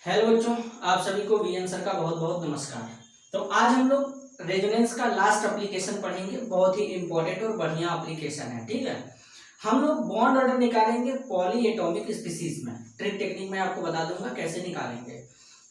Hello बच्चों, आप सभी को वीएन सर का बहुत बहुत नमस्कार। तो आज हम लोग रेजोनेंस का लास्ट एप्लीकेशन पढ़ेंगे। बहुत ही इंपॉर्टेंट और बढ़िया एप्लीकेशन है। ठीक है, हम लोग बॉन्ड ऑर्डर निकालेंगे पॉली एटॉमिक स्पीसीज में। ट्रिक टेक्निक मैं आपको बता दूंगा कैसे निकालेंगे।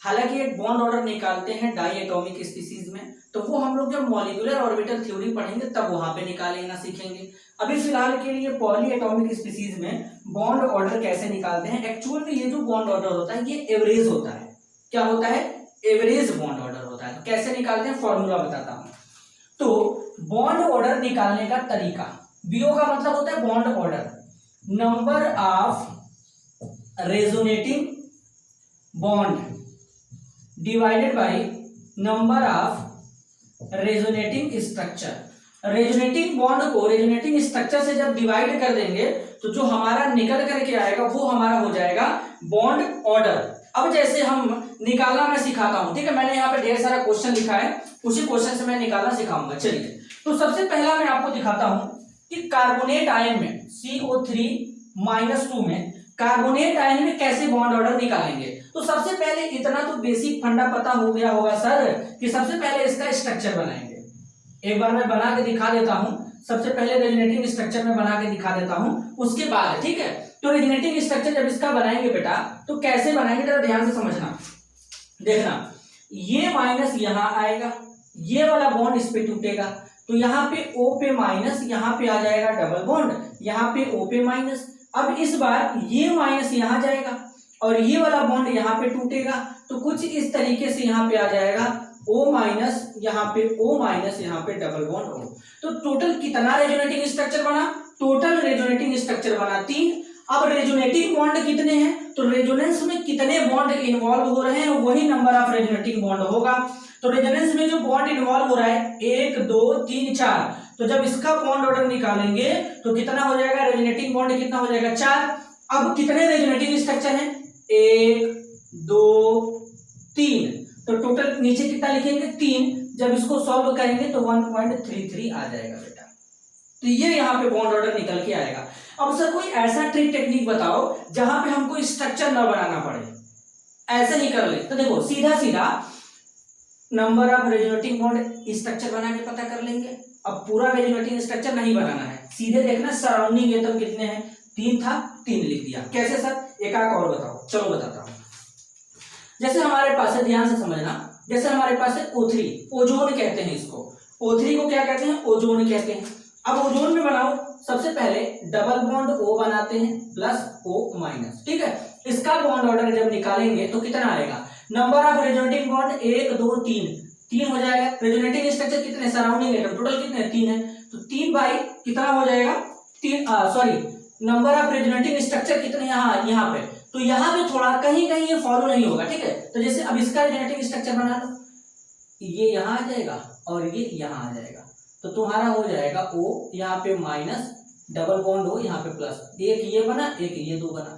हालांकि एक बॉन्ड ऑर्डर निकालते हैं डाई एटॉमिक स्पीसीज में, तो वो हम लोग जब मॉलिक्यूलर ऑर्बिटल थ्योरी पढ़ेंगे तब वहां पे निकालेंगे सीखेंगे। अभी फिलहाल के लिए पॉली एटॉमिक स्पीसीज में बॉन्ड ऑर्डर कैसे निकालते हैं। एक्चुअल में ये जो बॉन्ड ऑर्डर होता है ये एवरेज होता है। क्या होता है? एवरेज बॉन्ड ऑर्डर होता है। तो कैसे निकालते हैं, फॉर्मूला बताता हूं। तो बॉन्ड ऑर्डर निकालने का तरीका, बीओ का मतलब होता है bond order, number of resonating bond divided by number of resonating structure. Resonating bond को रेजोनेटिंग स्ट्रक्चर से जब डिवाइड कर देंगे तो जो हमारा निकल करके आएगा वो हमारा हो जाएगा बॉन्ड ऑर्डर। अब जैसे हम निकालना मैं सिखाता हूं, ठीक है। मैंने यहाँ पे ढेर सारा क्वेश्चन लिखा है, उसी क्वेश्चन से मैं निकालना सिखाऊंगा। चलिए, तो सबसे पहला मैं आपको दिखाता हूं कि कार्बोनेट आयन में CO3-2 में कार्बोनेट आयन में कैसे बॉन्ड ऑर्डर निकालेंगे। तो सबसे पहले इतना तो बेसिक फंडा पता हो गया होगा सर कि सबसे पहले इसका स्ट्रक्चर बनाएंगे। एक बार मैं बना के दिखा देता हूं। सबसे पहले रेजोनेटिंग स्ट्रक्चर में बना के दिखा देता हूं, उसके बाद, ठीक है। तो रेजोनेटिंग स्ट्रक्चर जब इसका बनाएंगे बेटा, तो कैसे बनाएंगे जरा ध्यान से समझना। देखना, ये माइनस यहां आएगा, ये वाला बॉन्ड इस पे टूटेगा, तो यहाँ पे O पे माइनस, यहाँ पे आ जाएगा डबल बॉन्ड, यहाँ पे O पे माइनस। अब इस बार ये माइनस यहां जाएगा और ये वाला बॉन्ड यहाँ पे टूटेगा, तो कुछ इस तरीके से यहाँ पे आ जाएगा O माइनस, यहाँ पे O माइनस, यहाँ पे डबल बॉन्ड O। तो टोटल कितना रेजोनेटिंग स्ट्रक्चर बना? टोटल रेजोनेटिंग स्ट्रक्चर बना 3। अब रेजोनेटिंग बॉन्ड कितने हैं? तो रेजोनेंस में कितने बॉन्ड इन्वॉल्व हो रहे हैं वही नंबर ऑफ रेजोनेटिंग बॉन्ड होगा। तो रेजोनेंस में जो बॉन्ड इन्वॉल्व हो रहा है 1 2 3 4, तो जब इसका बॉन्ड ऑर्डर निकालेंगे तो कितना हो जाएगा? रेजोनेटिंग बॉन्ड कितना हो जाएगा? 4। अब कितने रेजोनेटिंग स्ट्रक्चर हैं? 1 2 3, तो टोटल नीचे कितना लिखेंगे? 3। जब इसको सॉल्व करेंगे तो 1.33 आ जाएगा बेटा। तो ये यहाँ पे बॉन्ड ऑर्डर निकल के आएगा। अब सर कोई ऐसा ट्रिक टेक्निक बताओ जहां पे हमको स्ट्रक्चर ना बनाना पड़े, ऐसे ही कर ले। तो देखो, सीधा सीधा number of resonating bond structure बना के पता कर लेंगे। अब पूरा रेजोनेटिंग स्ट्रक्चर नहीं बनाना है, सीधे देखना सराउंडिंग एटम कितने हैं। 3 था, 3 लिख दिया। कैसे सर? एक आंख और बताओ। चलो बताता हूं। जैसे हमारे पास है, ध्यान से समझना, जैसे हमारे पास है O3, ओजोन कहते हैं इसको। O3 को क्या कहते हैं? ओजोन कहते हैं। अब ओजोन में बनाओ, सबसे पहले डबल बॉन्ड O बनाते हैं प्लस O माइनस, ठीक है। इसका बॉन्ड ऑर्डर जब निकालेंगे तो कितना आएगा? नंबर ऑफ रेजोनेटिंग बॉन्ड 1 2 3 हो जाएगा। रेजोनेटिंग स्ट्रक्चर कितने? सराउंडिंग एटम टोटल कितने? 3 है, तो 3 बाई कितना हो जाएगा? 3, sorry, number of resonating structure कितने यहाँ पे, तो यहाँ पे थोड़ा कहीं कहीं ये फॉलो नहीं होगा, ठीक है। तो जैसे अब इसका रेजोनेटिंग स्ट्रक्चर बना लो, ये यहाँ आ जाएगा और ये यहाँ आ जाएगा, तो तुम्हारा हो जाएगा O यहाँ पे माइनस, डबल बॉन्ड O यहाँ पे प्लस, एक ये बना, एक ये 2 बना,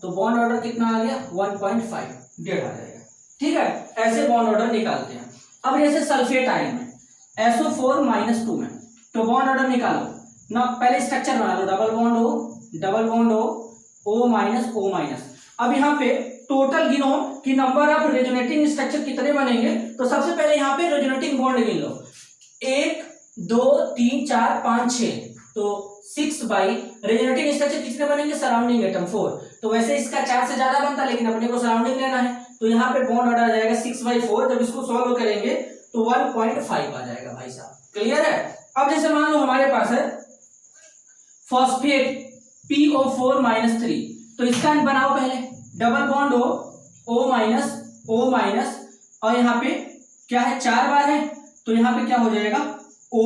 तो बॉन्ड ऑर्डर कितना आ गया? 1.5, डेढ़ आ जाएगा, ठीक है। ऐसे बॉन्ड ऑर्डर निकालते हैं। अब जैसे सल्फेट आयन में SO4-2 में, तो बॉन्ड ऑर्डर निकालो ना, पहले स्ट्रक्चर बना लो, double bond O minus O minus. अब यहाँ पे टोटल गिनो कि नंबर ऑफ रेजोनेटिंग स्ट्रक्चर कितने बनेंगे। तो सबसे पहले यहाँ पे रेजोनेटिंग बॉन्ड गिन लो, 1 2 3 4 5 6, तो 6 बाई रेजोनेटिंग स्ट्रक्चर कितने बनेंगे? Surrounding atom 4। तो वैसे इसका 4 से ज्यादा बनता, लेकिन अपने को सराउंडिंग लेना है, तो यहाँ पे बॉन्ड ऑर्डर आ जाएगा 6/4। जब इसको सॉल्व करेंगे तो 1.5 आ जाएगा भाई साहब। क्लियर है? अब जैसे मान लो हमारे पास है फॉस्फेट PO4-3, तो इसका बनाओ पहले, डबल बॉन्ड O माइनस, और यहाँ पे क्या है? 4 बार है, तो यहाँ पे क्या हो जाएगा? O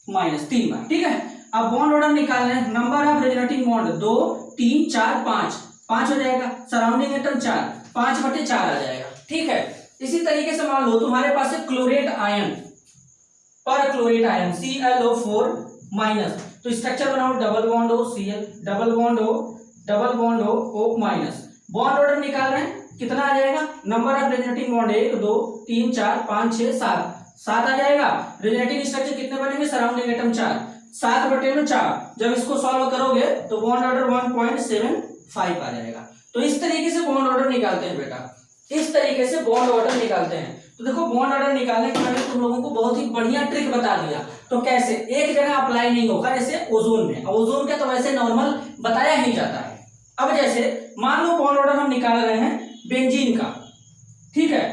माइनस 3 बार, ठीक है। अब बॉन्ड ऑर्डर निकालना है, नंबर ऑफ रेजोनेटिंग बॉन्ड 2 3 4 5 हो जाएगा, सराउंडिंग एटम 4, 5/4 आ जाएगा, ठीक है। इसी तरीके से मान लो तुम्हारे पास है क्लोरेट आयन, पर क्लोरेट आयन ClO4-, तो स्ट्रक्चर बनाओ, double bond O Cl, double bond O minus. Bond order निकाल रहे हैं, कितना आ जाएगा? नंबर ऑफ रेजोनेटिंग बॉन्ड 1 2 3 4 5 6 7 आ जाएगा। रेजोनेटिंग स्ट्रक्चर कितने बनेंगे? Surrounding atom 4, 7/4। जब इसको सॉल्व करोगे तो बॉन्ड ऑर्डर 1.7 5 आ जाएगा। तो इस तरीके से बॉन्ड ऑर्डर निकालते हैं बेटा, इस तरीके से बॉन्ड ऑर्डर निकालते हैं। तो देखो बॉन्ड ऑर्डर निकालने के मैंने तुम लोगों को बहुत ही बढ़िया ट्रिक बता दिया। तो कैसे, एक जगह अप्लाई नहीं होगा, जैसे ओजोन में, ओजोन का तो वैसे नॉर्मल बताया ही जाता है। अब जैसे मान लो बॉन्ड ऑर्डर हम निकाल रहे हैं बेंजीन का, ठीक है,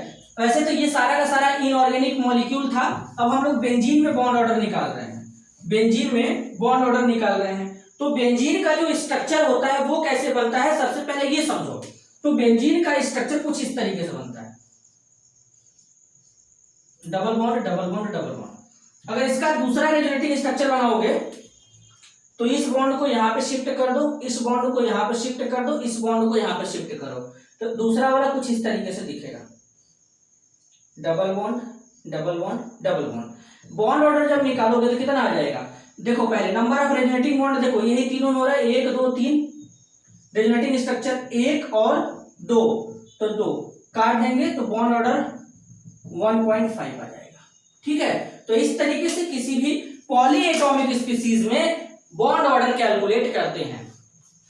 वैसे तो ये सारा का सारा इनऑर्गेनिक मॉलिक्यूल था, अब हम लोग बेंजीन में बॉन्ड ऑर्डर निकाल रहे हैं, बेंजीन में बॉन्ड ऑर्डर निकाल रहे हैं। तो बेंजीन का जो स्ट्रक्चर होता है वो कैसे बनता है, सबसे पहले ये समझो। तो बेंजीन का स्ट्रक्चर कुछ इस तरीके से बनता है, double bond double bond double bond. अगर इसका दूसरा रेजोनेटिंग स्ट्रक्चर बनाओगे तो इस बॉन्ड को यहां पे शिफ्ट कर दो, इस बॉन्ड को यहां पे शिफ्ट कर दो, इस बॉन्ड को यहां पे शिफ्ट करो, तो दूसरा वाला कुछ इस तरीके से दिखेगा, double bond double bond double bond. Bond order जब निकालोगे तो कितना आ जाएगा, देखो पहले नंबर ऑफ रेजोनेटिंग बॉन्ड, देखो यही तीनों में हो रहा है, 1 2 3 रेजोनेटिंग स्ट्रक्चर 1 और 2, तो 2 काट देंगे तो बॉन्ड ऑर्डर 1.5 आ जाएगा, ठीक है। तो इस तरीके से किसी भी पॉली एटॉमिक स्पीसीज में बॉन्ड ऑर्डर कैलकुलेट करते हैं।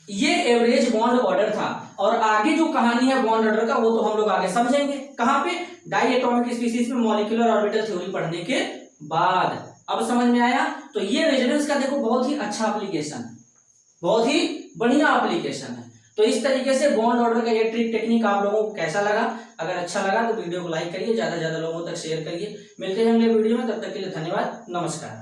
ये एवरेज बॉन्ड ऑर्डर था, और आगे जो कहानी है बॉन्ड ऑर्डर का वो तो हम लोग आगे समझेंगे, कहां पे, डाई एटॉमिक स्पीसीज में मॉलिक्यूलर ऑर्बिटल थ्योरी पढ़ने के बाद। अब समझ में आया। तो ये रेजोनेंस का देखो बहुत ही अच्छा एप्लीकेशन, बहुत ही बढ़िया एप्लीकेशन है। तो इस तरीके से बॉन्ड ऑर्डर का ये ट्रिक टेक्निक आप लोगों को कैसा लगा, अगर अच्छा लगा तो वीडियो को लाइक करिए, ज्यादा से ज्यादा लोगों तक शेयर करिए। मिलते हैं अगले वीडियो में, तब तक के लिए धन्यवाद, नमस्कार।